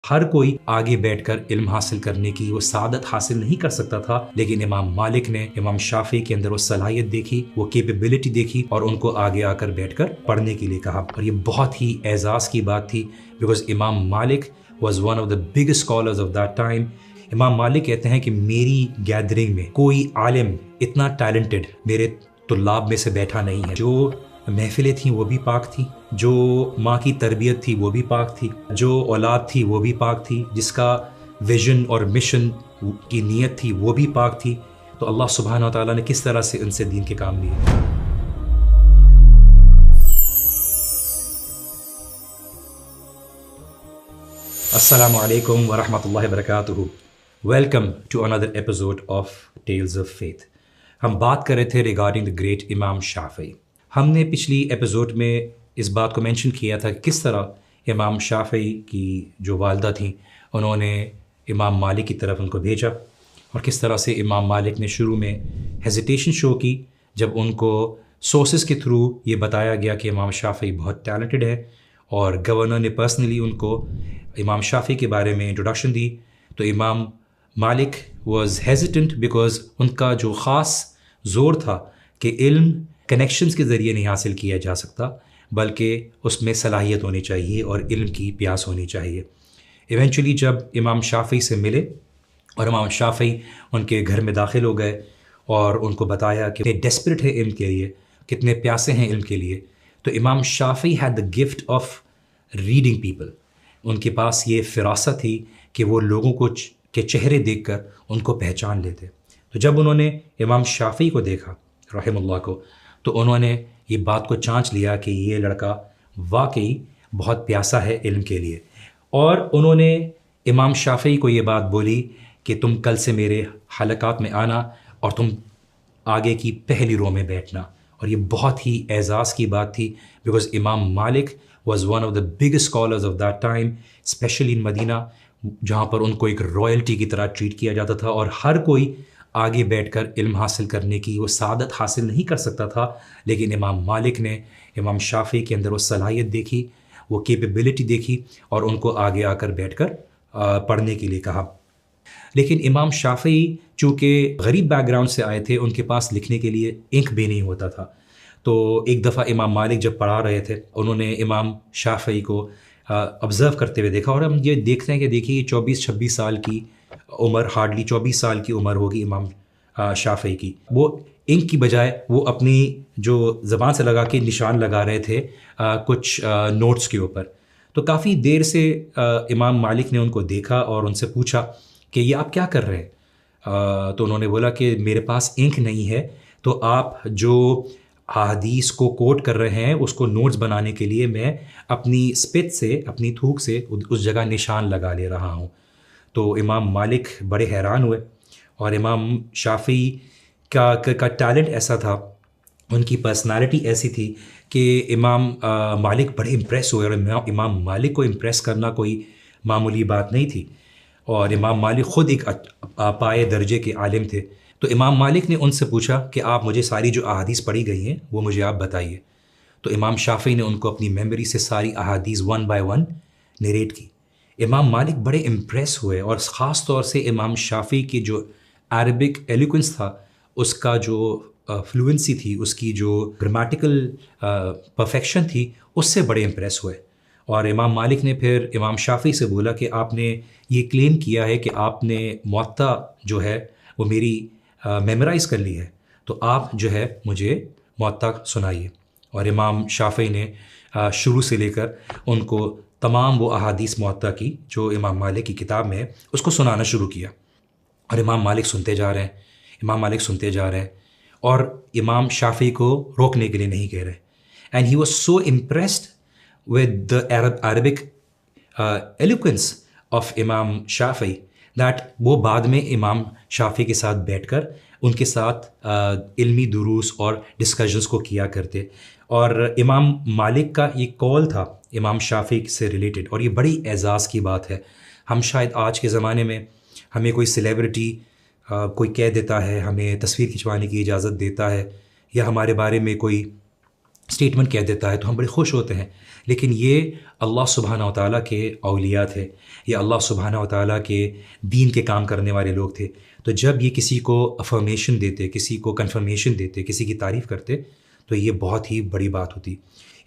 ہر کوئی آگے بیٹھ کر علم حاصل کرنے کی وہ سعادت حاصل نہیں کر سکتا تھا، لیکن امام مالک نے امام شافعی کے اندر وہ صلاحیت دیکھی، وہ کیپیبلٹی دیکھی اور ان کو آگے آ کر بیٹھ کر پڑھنے کے لیے کہا۔ اور یہ بہت ہی اعزاز کی بات تھی، because Imam Malik was one of the biggest scholars of that time. Imam Malik کہتے ہیں کہ میری گیدرنگ میں کوئی عالم اتنا ٹیلنٹڈ میرے طلاب میں سے بیٹھا نہیں ہے۔ جو محفلیں تھیں وہ بھی پاک تھیں، جو ماں کی تربیت تھی وہ بھی پاک تھی، جو اولاد تھی وہ بھی پاک تھی، جس کا ویژن اور مشن کی نیت تھی وہ بھی پاک تھی۔ تو اللہ سبحانہ و تعالیٰ نے کس طرح سے ان سے دین کے کام لیے۔ السلام علیکم ورحمۃ اللہ وبرکاتہ۔ Welcome to another episode of tales of faith. ہم بات کر رہے تھے ریگارڈنگ دا گریٹ امام شافعی۔ ہم نے پچھلی ایپیسوڈ میں اس بات کو مینشن کیا تھا کہ کس طرح امام شافعی کی جو والدہ تھیں انہوں نے امام مالک کی طرف ان کو بھیجا، اور کس طرح سے امام مالک نے شروع میں ہیزیٹیشن شو کی جب ان کو سورسز کے تھرو یہ بتایا گیا کہ امام شافعی بہت ٹیلنٹڈ ہے، اور گورنر نے پرسنلی ان کو امام شافعی کے بارے میں انٹروڈکشن دی۔ تو امام مالک واز ہیزیٹنٹ بیکاز ان کا جو خاص زور تھا کہ علم کنیکشنز کے ذریعے نہیں حاصل کیا جا سکتا، بلکہ اس میں صلاحیت ہونی چاہیے اور علم کی پیاس ہونی چاہیے۔ ایونچولی جب امام شافعی سے ملے اور امام شافعی ان کے گھر میں داخل ہو گئے اور ان کو بتایا کہ کتنے ڈیسپریٹ ہے علم کے لیے، کتنے پیاسے ہیں علم کے لیے، تو Imam Shafi'i had the gift of reading people. ان کے پاس یہ فراست تھی کہ وہ لوگوں کو کے چہرے دیکھ کر ان کو پہچان لیتے۔ تو جب انہوں نے امام شافعی کو دیکھا رحم اللہ کو، تو انہوں نے یہ بات کو چانچ لیا کہ یہ لڑکا واقعی بہت پیاسا ہے علم کے لیے، اور انہوں نے امام شافعی کو یہ بات بولی کہ تم کل سے میرے حلقات میں آنا اور تم آگے کی پہلی رو میں بیٹھنا۔ اور یہ بہت ہی اعزاز کی بات تھی، because Imam Malik was one of the biggest scholars of that time, especially in Medina, جہاں پر ان کو ایک رائلٹی کی طرح ٹریٹ کیا جاتا تھا، اور ہر کوئی آگے بیٹھ کر علم حاصل کرنے کی وہ سعادت حاصل نہیں کر سکتا تھا، لیکن امام مالک نے امام شافعی کے اندر وہ صلاحیت دیکھی، وہ کیپیبلٹی دیکھی اور ان کو آگے آ کر بیٹھ کر پڑھنے کے لیے کہا۔ لیکن امام شافعی چونکہ غریب بیک گراؤنڈ سے آئے تھے، ان کے پاس لکھنے کے لیے انک بھی نہیں ہوتا تھا۔ تو ایک دفعہ امام مالک جب پڑھا رہے تھے، انہوں نے امام شافعی کو آبزرو کرتے ہوئے دیکھا، اور ہم یہ دیکھتے ہیں کہ دیکھیے 24-26 سال کی عمر، ہارڈلی 24 سال کی عمر ہوگی امام شافعی کی۔ وہ انک کی بجائے وہ اپنی جو زبان سے لگا کے نشان لگا رہے تھے کچھ نوٹس کے اوپر۔ تو کافی دیر سے امام مالک نے ان کو دیکھا اور ان سے پوچھا کہ یہ آپ کیا کر رہے ہیں؟ تو انہوں نے بولا کہ میرے پاس انک نہیں ہے، تو آپ جو احادیث کو کوٹ کر رہے ہیں اس کو نوٹس بنانے کے لیے میں اپنی اسپٹ سے، اپنی تھوک سے اس جگہ نشان لگا لے رہا ہوں۔ تو امام مالک بڑے حیران ہوئے، اور امام شافعی کا ٹیلنٹ ایسا تھا، ان کی پرسنالٹی ایسی تھی کہ امام مالک بڑے امپریس ہوئے، اور امام مالک کو امپریس کرنا کوئی معمولی بات نہیں تھی، اور امام مالک خود ایک پائے درجے کے عالم تھے۔ تو امام مالک نے ان سے پوچھا کہ آپ مجھے ساری جو احادیث پڑھی گئی ہیں وہ مجھے آپ بتائیے۔ تو امام شافعی نے ان کو اپنی میموری سے ساری احادیث 1 by 1 نریٹ کی۔ امام مالک بڑے امپریس ہوئے، اور خاص طور سے امام شافعی کی جو عربک ایلیکوینس تھا، اس کا جو فلوئنسی تھی، اس کی جو گرامیٹیکل پرفیکشن تھی، اس سے بڑے امپریس ہوئے۔ اور امام مالک نے پھر امام شافعی سے بولا کہ آپ نے یہ کلیم کیا ہے کہ آپ نے موطا جو ہے وہ میری میمورائز کر لی ہے، تو آپ جو ہے مجھے موطا سنائیے۔ اور امام شافعی نے شروع سے لے کر ان کو تمام وہ احادیث موطا کی جو امام مالک کی کتاب میں ہے اس کو سنانا شروع کیا، اور امام مالک سنتے جا رہے ہیں، امام مالک سنتے جا رہے ہیں، اور امام شافعی کو روکنے کے لیے نہیں کہہ رہے۔ And he was so impressed with the Arabic eloquence of امام شافعی دیٹ وہ بعد میں امام شافعی کے ساتھ بیٹھ کر ان کے ساتھ علمی دروس اور ڈسکشنز کو کیا کرتے۔ اور امام مالک کا یہ کال تھا امام شافعی سے ریلیٹڈ، اور یہ بڑی اعزاز کی بات ہے۔ ہم شاید آج کے زمانے میں ہمیں کوئی سیلیبریٹی کوئی کہہ دیتا ہے، ہمیں تصویر کھنچوانے کی اجازت دیتا ہے، یا ہمارے بارے میں کوئی اسٹیٹمنٹ کہہ دیتا ہے تو ہم بڑے خوش ہوتے ہیں، لیکن یہ اللہ سبحانہ و تعالیٰ کے اولیاء تھے، یہ اللہ سبحانہ و تعالیٰ کے دین کے کام کرنے والے لوگ تھے. تو جب یہ کسی کو افرمیشن دیتے، کسی کو کنفرمیشن دیتے، کسی کی تعریف کرتے، تو یہ بہت ہی بڑی بات ہوتی.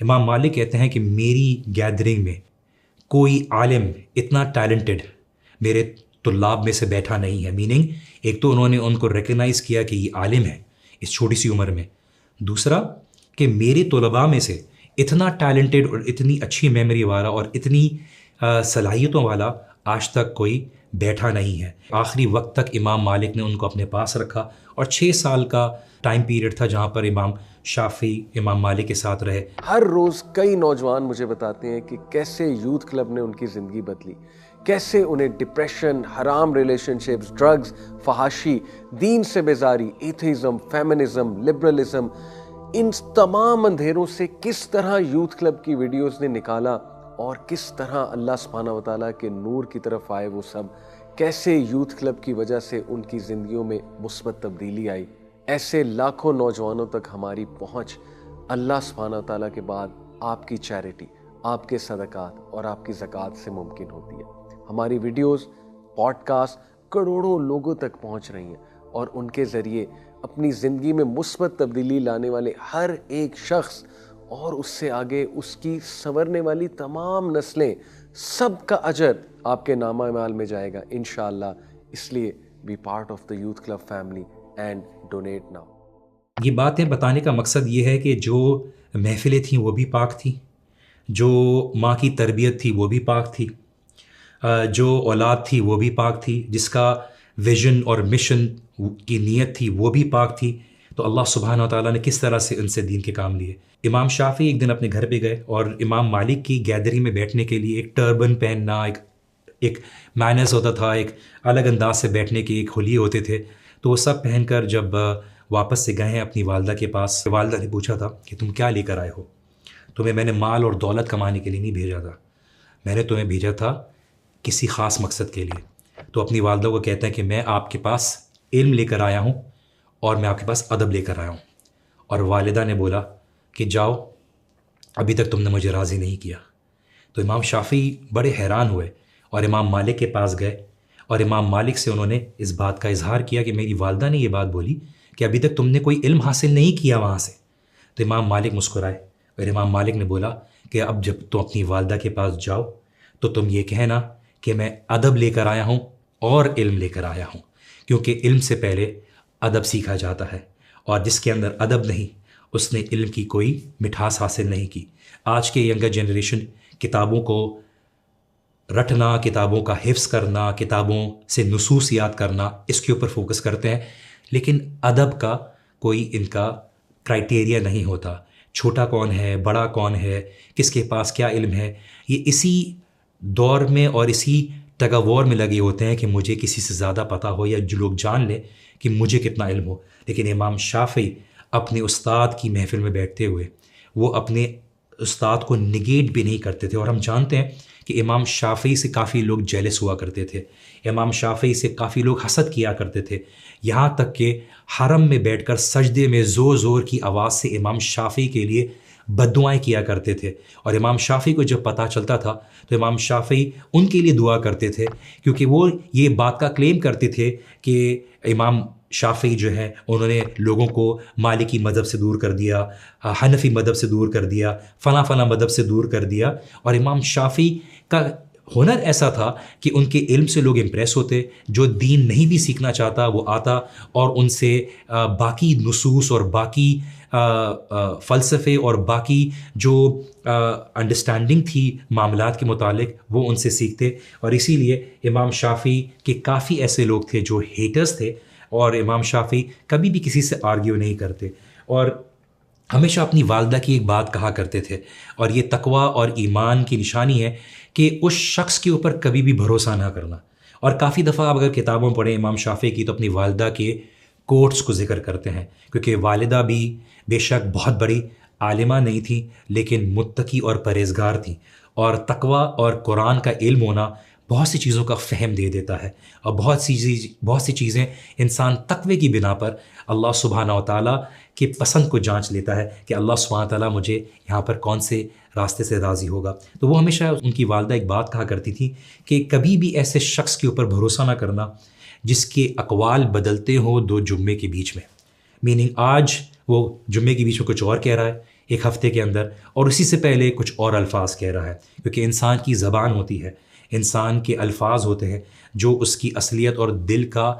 امام مالک کہتے ہیں کہ میری گیدرنگ میں کوئی عالم اتنا ٹیلنٹڈ میرے طلاب میں سے بیٹھا نہیں ہے. میننگ ایک تو انہوں نے ان کو ریکگنائز کیا کہ یہ عالم ہے اس چھوٹی سی عمر میں، دوسرا کہ میرے طلباء میں سے اتنا ٹیلنٹڈ اور اتنی اچھی میموری والا اور اتنی صلاحیتوں والا آج تک کوئی بیٹھا نہیں ہے. آخری وقت تک امام مالک نے ان کو اپنے پاس رکھا، اور 6 سال کا ٹائم پیریڈ تھا جہاں پر امام شافعی امام مالک کے ساتھ رہے. ہر روز کئی نوجوان مجھے بتاتے ہیں کہ کیسے یوتھ کلب نے ان کی زندگی بدلی، کیسے انہیں ڈپریشن، حرام ریلیشن شپس، ڈرگز، فحاشی، دین سے بیزاری، ایتھیزم، فیمنزم، لبرلزم، ان تمام اندھیروں سے کس طرح یوتھ کلب کی ویڈیوز نے نکالا، اور کس طرح اللہ سبحانہ وتعالیٰ کے نور کی طرف آئے وہ سب، کیسے یوتھ کلب کی وجہ سے ان کی زندگیوں میں مثبت تبدیلی آئی. ایسے لاکھوں نوجوانوں تک ہماری پہنچ اللہ سبحانہ وتعالیٰ کے بعد آپ کی چیریٹی، آپ کے صدقات اور آپ کی زکوٰۃ سے ممکن ہوتی ہے. ہماری ویڈیوز، پوڈ کاسٹ کروڑوں لوگوں تک پہنچ رہی ہیں، اور ان کے ذریعے اپنی زندگی میں مثبت تبدیلی لانے والے ہر ایک شخص اور اس سے آگے اس کی سنورنے والی تمام نسلیں، سب کا اجر آپ کے نامہ اعمال میں جائے گا انشاءاللہ. اس لیے be part of the youth club family and donate now. یہ باتیں بتانے کا مقصد یہ ہے کہ جو محفلیں تھیں وہ بھی پاک تھیں، جو ماں کی تربیت تھی وہ بھی پاک تھی، جو اولاد تھی وہ بھی پاک تھی، جس کا ویژن اور مشن کی نیت تھی وہ بھی پاک تھی. تو اللہ سبحانہ و تعالیٰ نے کس طرح سے ان سے دین کے کام لیے. امام شافعی ایک دن اپنے گھر پہ گئے، اور امام مالک کی گیدرنگ میں بیٹھنے کے لیے ایک ٹربن پہننا، ایک مینرز ہوتا تھا، ایک الگ انداز سے بیٹھنے کے ایک حلیے ہوتے تھے. تو وہ سب پہن کر جب واپس سے گئے ہیں اپنی والدہ کے پاس، والدہ نے پوچھا تھا کہ تم کیا لے کر آئے ہو؟ تمہیں میں نے مال اور دولت کمانے کے لیے نہیں بھیجا تھا، میں نے تمہیں بھیجا تھا کسی خاص مقصد کے لیے. تو اپنی والدہ کو کہتا ہے کہ میں آپ کے پاس علم لے کر آیا ہوں، اور میں آپ کے پاس ادب لے کر آیا ہوں. اور والدہ نے بولا کہ جاؤ، ابھی تک تم نے مجھے راضی نہیں کیا. تو امام شافعی بڑے حیران ہوئے اور امام مالک کے پاس گئے، اور امام مالک سے انہوں نے اس بات کا اظہار کیا کہ میری والدہ نے یہ بات بولی کہ ابھی تک تم نے کوئی علم حاصل نہیں کیا وہاں سے. تو امام مالک مسکرائے، اور امام مالک نے بولا کہ اب جب تم اپنی والدہ کے پاس جاؤ تو تم یہ کہنا کہ میں ادب لے کر آیا ہوں اور علم لے کر آیا ہوں، کیونکہ علم سے پہلے ادب سیکھا جاتا ہے، اور جس کے اندر ادب نہیں اس نے علم کی کوئی مٹھاس حاصل نہیں کی. آج کے ینگر جنریشن کتابوں کو رٹنا، کتابوں کا حفظ کرنا، کتابوں سے نصوص یاد کرنا، اس کے اوپر فوکس کرتے ہیں، لیکن ادب کا کوئی ان کا کرائٹیریا نہیں ہوتا. چھوٹا کون ہے، بڑا کون ہے، کس کے پاس کیا علم ہے، یہ اسی دور میں اور اسی ٹگ آف وار میں لگے ہوتے ہیں کہ مجھے کسی سے زیادہ پتہ ہو، یا جو لوگ جان لیں کہ مجھے کتنا علم ہو. لیکن امام شافعی اپنے استاد کی محفل میں بیٹھتے ہوئے وہ اپنے استاد کو نگیٹ بھی نہیں کرتے تھے. اور ہم جانتے ہیں کہ امام شافعی سے کافی لوگ جیلس ہوا کرتے تھے، امام شافعی سے کافی لوگ حسد کیا کرتے تھے، یہاں تک کہ حرم میں بیٹھ کر سجدے میں زور زور کی آواز سے امام شافعی کے لیے بد دعائیں کیا کرتے تھے. اور امام شافعی کو جب پتہ چلتا تھا تو امام شافعی ان کے لیے دعا کرتے تھے، کیونکہ وہ یہ بات کا کلیم کرتے تھے کہ امام شافعی جو ہے انہوں نے لوگوں کو مالکی مذہب سے دور کر دیا، حنفی مذہب سے دور کر دیا، فلاں فلاں مذہب سے دور کر دیا. اور امام شافعی کا ہنر ایسا تھا کہ ان کے علم سے لوگ امپریس ہوتے، جو دین نہیں بھی سیکھنا چاہتا وہ آتا اور ان سے باقی نصوص اور باقی فلسفے اور باقی جو انڈرسٹینڈنگ تھی معاملات کے متعلق وہ ان سے سیکھتے. اور اسی لیے امام شافعی کے کافی ایسے لوگ تھے جو ہیٹرز تھے، اور امام شافعی کبھی بھی کسی سے آرگیو نہیں کرتے، اور ہمیشہ اپنی والدہ کی ایک بات کہا کرتے تھے. اور یہ تقویٰ اور ایمان کی نشانی ہے کہ اس شخص کے اوپر کبھی بھی بھروسہ نہ کرنا. اور کافی دفعہ آپ اگر کتابوں پڑھیں امام شافعی کی تو اپنی والدہ کے کوٹس کو ذکر کرتے ہیں، کیونکہ والدہ بھی بے شک بہت بڑی عالمہ نہیں تھی لیکن متقی اور پرہیزگار تھی. اور تقویٰ اور قرآن کا علم ہونا بہت سی چیزوں کا فہم دے دیتا ہے، اور بہت سی چیزیں انسان تقوی کی بنا پر اللہ سبحانہ و تعالیٰ کی پسند کو جانچ لیتا ہے کہ اللہ سبحانہ و تعالیٰ مجھے یہاں پر کون سے راستے سے راضی ہوگا۔ تو وہ ہمیشہ ان کی والدہ ایک بات کہا کرتی تھی کہ کبھی بھی ایسے شخص کے اوپر بھروسہ نہ کرنا جس کے اقوال بدلتے ہوں 2 جمعے کے بیچ میں، میننگ آج وہ جمعے کے بیچ میں کچھ اور کہہ رہا ہے ایک ہفتے کے اندر، اور اسی سے پہلے کچھ اور الفاظ کہہ رہا ہے، کیونکہ انسان کی زبان ہوتی ہے، انسان کے الفاظ ہوتے ہیں جو اس کی اصلیت اور دل کا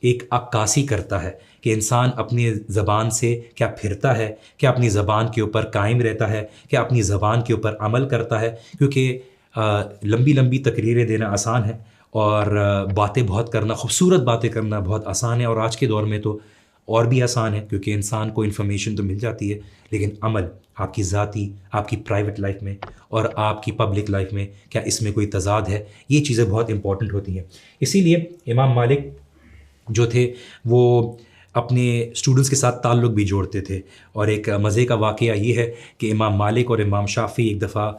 ایک عکاسی کرتا ہے کہ انسان اپنی زبان سے کیا پھرتا ہے، کیا اپنی زبان کے اوپر قائم رہتا ہے، کیا اپنی زبان کے اوپر عمل کرتا ہے۔ کیونکہ لمبی لمبی تقریریں دینا آسان ہے، اور باتیں بہت کرنا، خوبصورت باتیں کرنا بہت آسان ہے، اور آج کے دور میں تو اور بھی آسان ہے، کیونکہ انسان کو انفارمیشن تو مل جاتی ہے، لیکن عمل آپ کی ذاتی، آپ کی پرائیویٹ لائف میں اور آپ کی پبلک لائف میں کیا اس میں کوئی تضاد ہے، یہ چیزیں بہت امپورٹنٹ ہوتی ہیں۔ اسی لیے امام مالک جو تھے وہ اپنے اسٹوڈنٹس کے ساتھ تعلق بھی جوڑتے تھے، اور ایک مزے کا واقعہ یہ ہے کہ امام مالک اور امام شافعی ایک دفعہ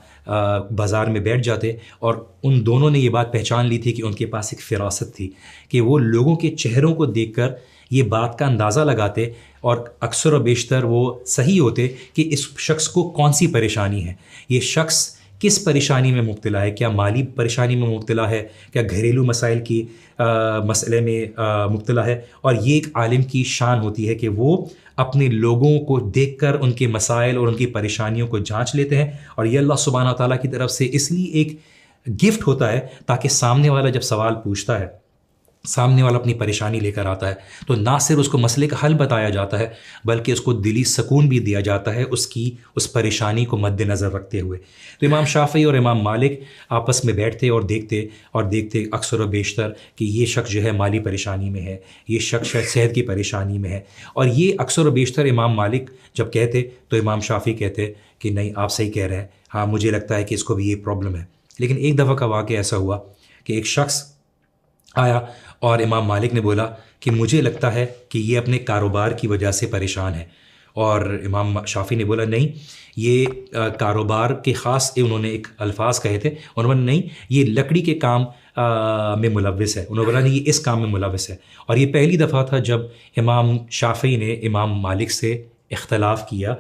بازار میں بیٹھ جاتے، اور ان دونوں نے یہ بات پہچان لی تھی کہ ان کے پاس ایک فراست تھی کہ وہ لوگوں کے چہروں کو دیکھ کر یہ بات کا اندازہ لگاتے، اور اکثر و بیشتر وہ صحیح ہوتے کہ اس شخص کو کون سی پریشانی ہے، یہ شخص کس پریشانی میں مبتلا ہے، کیا مالی پریشانی میں مبتلا ہے، کیا گھریلو مسائل کی مسئلے میں مبتلا ہے۔ اور یہ ایک عالم کی شان ہوتی ہے کہ وہ اپنے لوگوں کو دیکھ کر ان کے مسائل اور ان کی پریشانیوں کو جانچ لیتے ہیں، اور یہ اللہ سبحانہ تعالیٰ کی طرف سے اس لیے ایک گفٹ ہوتا ہے تاکہ سامنے والا جب سوال پوچھتا ہے، سامنے والا اپنی پریشانی لے کر آتا ہے، تو نہ صرف اس کو مسئلے کا حل بتایا جاتا ہے بلکہ اس کو دلی سکون بھی دیا جاتا ہے اس پریشانی کو مد نظر رکھتے ہوئے۔ تو امام شافعی اور امام مالک آپس میں بیٹھتے اور دیکھتے اکثر و بیشتر کہ یہ شخص جو ہے مالی پریشانی میں ہے، یہ شخص شاید صحت کی پریشانی میں ہے، اور یہ اکثر و بیشتر امام مالک جب کہتے تو امام شافعی کہتے کہ نہیں آپ صحیح کہہ رہے ہیں، ہاں مجھے لگتا ہے کہ اس کو بھی یہ پرابلم ہے۔ لیکن ایک دفعہ کا واقعہ ایسا ہوا کہ ایک شخص آیا اور امام مالک نے بولا کہ مجھے لگتا ہے کہ یہ اپنے کاروبار کی وجہ سے پریشان ہے، اور امام شافعی نے بولا نہیں یہ کاروبار کے خاص انہوں نے ایک الفاظ کہے تھے، انہوں نے نہیں یہ لکڑی کے کام میں ملوث ہے، انہوں نے بولا نہیں یہ اس کام میں ملوث ہے۔ اور یہ پہلی دفعہ تھا جب امام شافعی نے امام مالک سے اختلاف کیا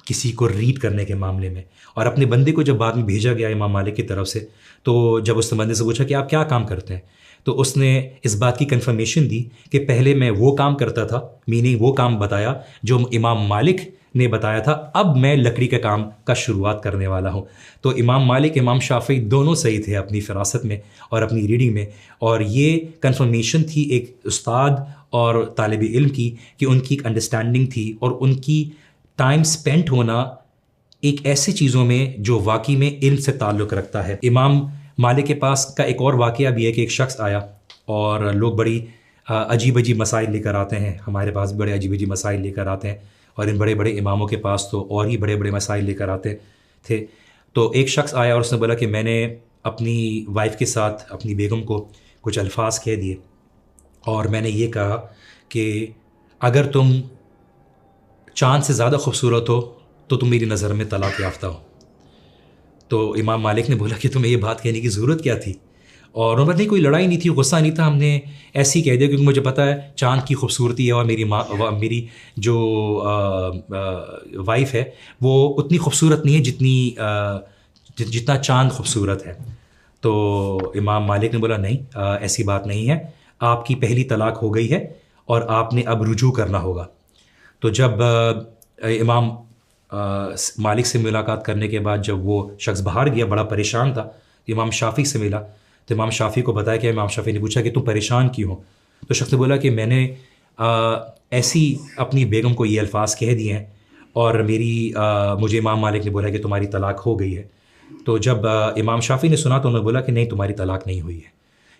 کسی کو ریڈ کرنے کے معاملے میں، اور اپنے بندے کو جب بعد میں بھیجا گیا امام مالک کی طرف سے، تو جب اس نے بندے سے پوچھا کہ آپ کیا کام کرتے ہیں، تو اس نے اس بات کی کنفرمیشن دی کہ پہلے میں وہ کام کرتا تھا، میننگ وہ کام بتایا جو امام مالک نے بتایا تھا، اب میں لکڑی کے کام کا شروعات کرنے والا ہوں۔ تو امام مالک امام شافعی دونوں صحیح تھے اپنی فراست میں اور اپنی ریڈنگ میں، اور یہ کنفرمیشن تھی ایک استاد اور طالب علم کی کہ ان کی ایک انڈرسٹینڈنگ تھی، اور ان کی ٹائم سپینٹ ہونا ایک ایسی چیزوں میں جو واقعی میں علم سے تعلق رکھتا ہے۔ امام مالک کے پاس کا ایک اور واقعہ بھی ہے کہ ایک شخص آیا، اور لوگ بڑی عجیب مسائل لے کر آتے ہیں، ہمارے پاس بھی بڑے عجیب مسائل لے کر آتے ہیں، اور ان بڑے بڑے اماموں کے پاس تو اور ہی بڑے بڑے مسائل لے کر آتے تھے۔ تو ایک شخص آیا اور اس نے بولا کہ میں نے اپنی وائف کے ساتھ اپنی بیگم کو کچھ الفاظ کہہ دیے، اور میں نے یہ کہا کہ اگر تم چاند سے زیادہ خوبصورت ہو تو تم میری نظر میں طلاق یافتہ ہو۔ تو امام مالک نے بولا کہ تمہیں یہ بات کہنے کی ضرورت کیا تھی، اور انہوں نے کوئی لڑائی نہیں تھی، غصہ نہیں تھا، ہم نے ایسے ہی کہہ دیا کیونکہ مجھے پتہ ہے چاند کی خوبصورتی ہے، اور میری جو وائف ہے وہ اتنی خوبصورت نہیں ہے جتنا چاند خوبصورت ہے۔ تو امام مالک نے بولا نہیں ایسی بات نہیں ہے، آپ کی پہلی طلاق ہو گئی ہے اور آپ نے اب رجوع کرنا ہوگا۔ تو جب امام مالک سے ملاقات کرنے کے بعد جب وہ شخص باہر گیا، بڑا پریشان تھا، امام شافعی سے ملا تو امام شافعی کو بتایا کہ امام شافعی نے پوچھا کہ تم پریشان کیوں ہو؟ تو شخص نے بولا کہ میں نے ایسی اپنی بیگم کو یہ الفاظ کہہ دیے ہیں، اور مجھے امام مالک نے بولا کہ تمہاری طلاق ہو گئی ہے۔ تو جب امام شافعی نے سنا تو انہوں نے بولا کہ نہیں تمہاری طلاق نہیں ہوئی ہے،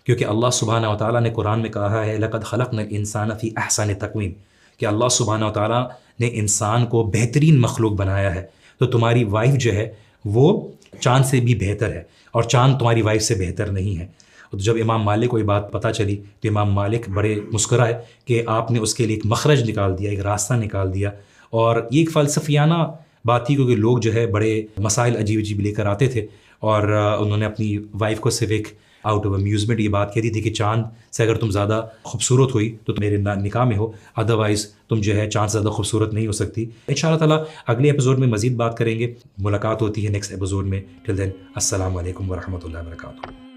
کیونکہ اللہ سبحانہ و تعالیٰ نے قرآن میں کہا ہے لَقَدْ خَلَقْنَا الْإِنسَانَ فِي أَحْسَنِ تَقْوِيمٍ، کہ اللہ سبحانہ و تعالیٰ نے انسان کو بہترین مخلوق بنایا ہے، تو تمہاری وائف جو ہے وہ چاند سے بھی بہتر ہے، اور چاند تمہاری وائف سے بہتر نہیں ہے۔ تو جب امام مالک کو یہ بات پتہ چلی تو امام مالک بڑے مسکرائے کہ آپ نے اس کے لیے ایک مخرج نکال دیا، ایک راستہ نکال دیا، اور یہ ایک فلسفیانہ بات تھی کیونکہ لوگ جو ہے بڑے مسائل عجیب لے کر آتے تھے، اور انہوں نے اپنی وائف کو صرف ایک آؤٹ آف امیوزمنٹ یہ بات کہتی تھی کہ چاند سے اگر تم زیادہ خوبصورت ہوئی تو تم میرے نکاح میں ہو، ادروائز تم جو ہے چاند سے زیادہ خوبصورت نہیں ہو سکتی. ان شاء اللہ تعالیٰ اگلے ایپیسوڈ میں مزید بات کریں گے. ملاقات ہوتی ہے نیکسٹ ایپیسوڈ میں. ٹل دین السلام علیکم ورحمۃ اللہ وبرکاتہ.